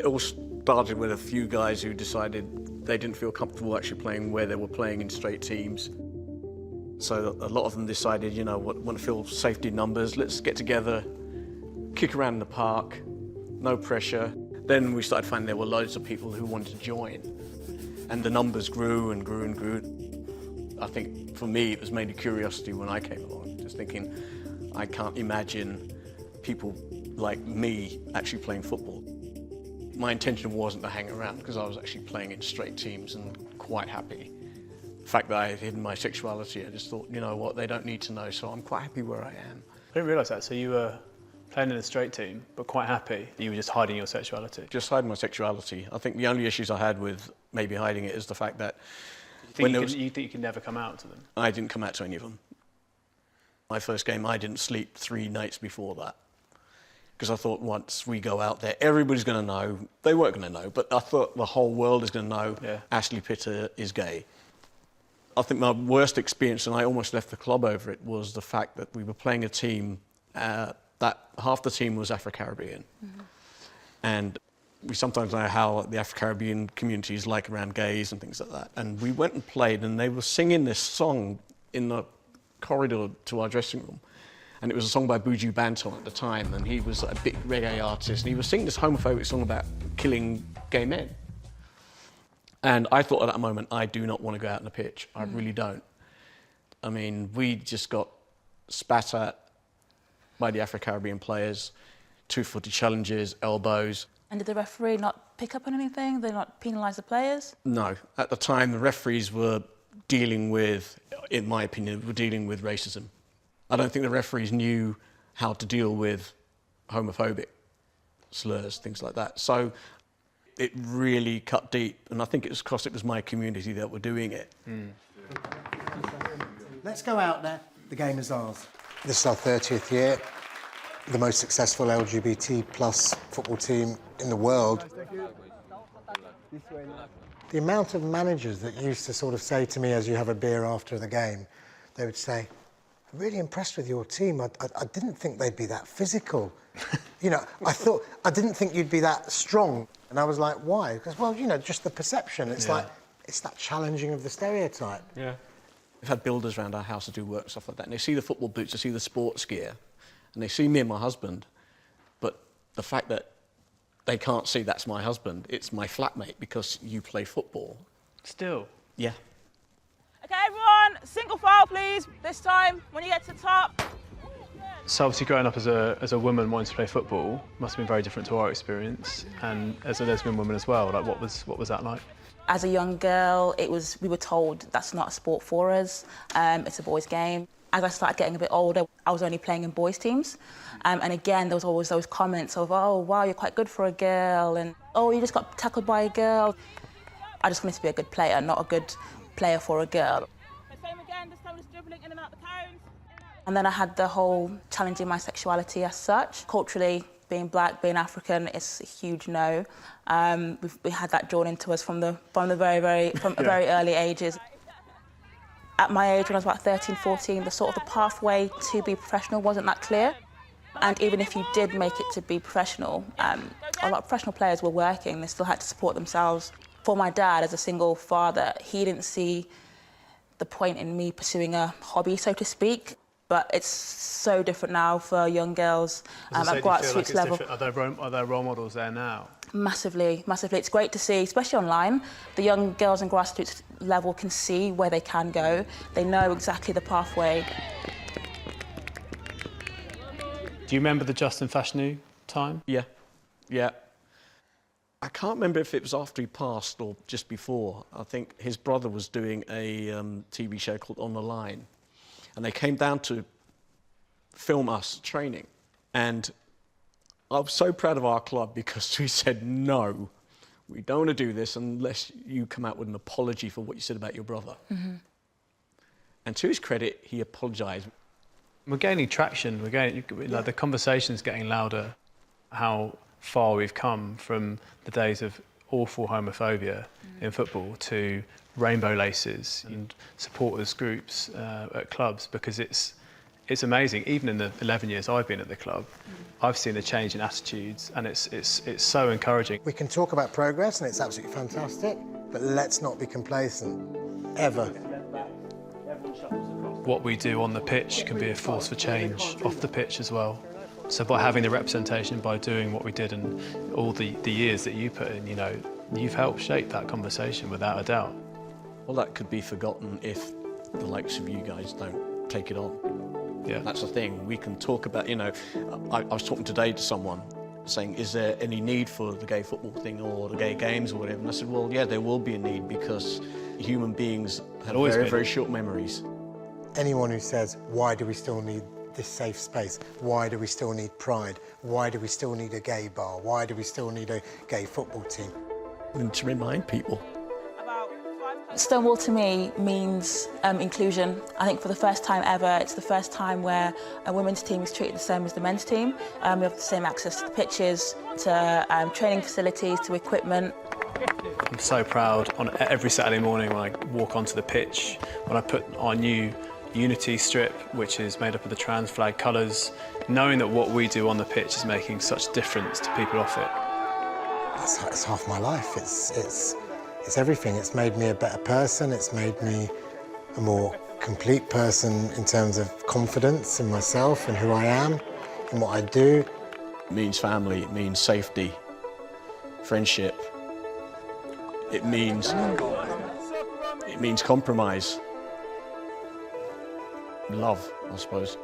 It all started with a few guys who decided they didn't feel comfortable actually playing where they were playing in straight teams. So a lot of them decided, you know, want to feel safety in numbers, let's get together, kick around in the park, no pressure. Then we started finding there were loads of people who wanted to join. And the numbers grew and grew and grew. I think for me, it was mainly curiosity when I came along, just thinking, I can't imagine people like me actually playing football. My intention wasn't to hang around because I was actually playing in straight teams and quite happy. The fact that I had hidden my sexuality, I just thought, you know what, they don't need to know, so I'm quite happy where I am. I didn't realise that, so you were playing in a straight team, but quite happy. You were just hiding your sexuality. Just hiding my sexuality. I think the only issues I had with maybe hiding it is the fact that you think you could never come out to them? I didn't come out to any of them. My first game, I didn't sleep 3 nights before that. Because I thought once we go out there, everybody's going to know. They weren't going to know, but I thought the whole world is going to know Ashley Pitter is gay. I think my worst experience, and I almost left the club over it, was the fact that we were playing a team that half the team was Afro-Caribbean. Mm-hmm. And we sometimes know how the Afro-Caribbean community is like around gays and things like that. And we went and played, and they were singing this song in the corridor to our dressing room. And it was a song by Buju Banton at the time, and he was a big reggae artist, and he was singing this homophobic song about killing gay men. And I thought at that moment, I do not want to go out on the pitch. I really don't. I mean, we just got spat at by the Afro-Caribbean players, 2-footed challenges, elbows. And did the referee not pick up on anything? Did they not penalise the players? No. At the time, the referees were dealing with, in my opinion, racism. I don't think the referees knew how to deal with homophobic slurs, things like that. So it really cut deep, and I think it was because it was my community that were doing it. Let's go out there. The game is ours. This is our 30th year, the most successful LGBT plus football team in the world. The amount of managers that used to sort of say to me as you have a beer after the game, they would say, I'm really impressed with your team. I didn't think they'd be that physical. You know, I didn't think you'd be that strong. And I was like, why? Because, well, you know, just the perception. It's like, it's that challenging of the stereotype. Yeah. We've had builders around our house to do work and stuff like that, and they see the football boots, they see the sports gear, and they see me and my husband, but the fact that they can't see that's my husband, it's my flatmate because you play football. Still? Yeah. Okay, everyone, single file, please. This time, when you get to the top. So obviously growing up as a woman wanting to play football must have been very different to our experience, and as a lesbian woman as well. Like, what was that like? As a young girl, we were told that's not a sport for us, it's a boys' game. As I started getting a bit older, I was only playing in boys' teams. And again, there was always those comments of, oh, wow, you're quite good for a girl, and oh, you just got tackled by a girl. I just wanted to be a good player, not a good player for a girl. Same again, this time just dribbling in and out the cones. And then I had the whole challenging my sexuality as such. Culturally, being black, being African, it's a huge no. We had that drawn into us from very early ages. At my age, when I was about 13, 14, the pathway to be professional wasn't that clear. And even if you did make it to be professional, a lot of professional players were working, they still had to support themselves. For my dad, as a single father, he didn't see the point in me pursuing a hobby, so to speak. But it's so different now for young girls at grassroots level. Are there role models there now? Massively, massively. It's great to see, especially online. The young girls in grassroots level can see where they can go. They know exactly the pathway. Do you remember the Justin Fashanu time? Yeah, yeah. I can't remember if it was after he passed or just before. I think his brother was doing a TV show called On the Line. And they came down to film us training. And I was so proud of our club because we said, no, we don't want to do this unless you come out with an apology for what you said about your brother. Mm-hmm. And to his credit, he apologised. We're gaining traction. Like, the conversation's getting louder. How far we've come from the days of awful homophobia in football to rainbow laces and supporters groups at clubs, because it's amazing. Even in the 11 years I've been at the club, I've seen a change in attitudes, and it's so encouraging. We can talk about progress, and it's absolutely fantastic, but let's not be complacent, ever. What we do on the pitch can be a force for change off the pitch as well. So by having the representation, by doing what we did and all the years that you put in, you know, you've helped shape that conversation without a doubt. Well, that could be forgotten if the likes of you guys don't take it on. Yeah. That's the thing. We can talk about, you know, I was talking today to someone saying, is there any need for the gay football thing or the gay games or whatever? And I said, well, yeah, there will be a need because human beings have very, very short memories. Anyone who says, why do we still need this safe space? Why do we still need pride? Why do we still need a gay bar? Why do we still need a gay football team? And to remind people. Stonewall to me means inclusion. I think for the first time ever, it's the first time where a women's team is treated the same as the men's team. We have the same access to the pitches, to training facilities, to equipment. I'm so proud on every Saturday morning when I walk onto the pitch, when I put our new Unity strip, which is made up of the trans flag colours, knowing that what we do on the pitch is making such difference to people off it. It's half my life. It's everything. It's made me a better person. It's made me a more complete person in terms of confidence in myself and who I am and what I do. It means family, it means safety, friendship. It means compromise. Love, I suppose.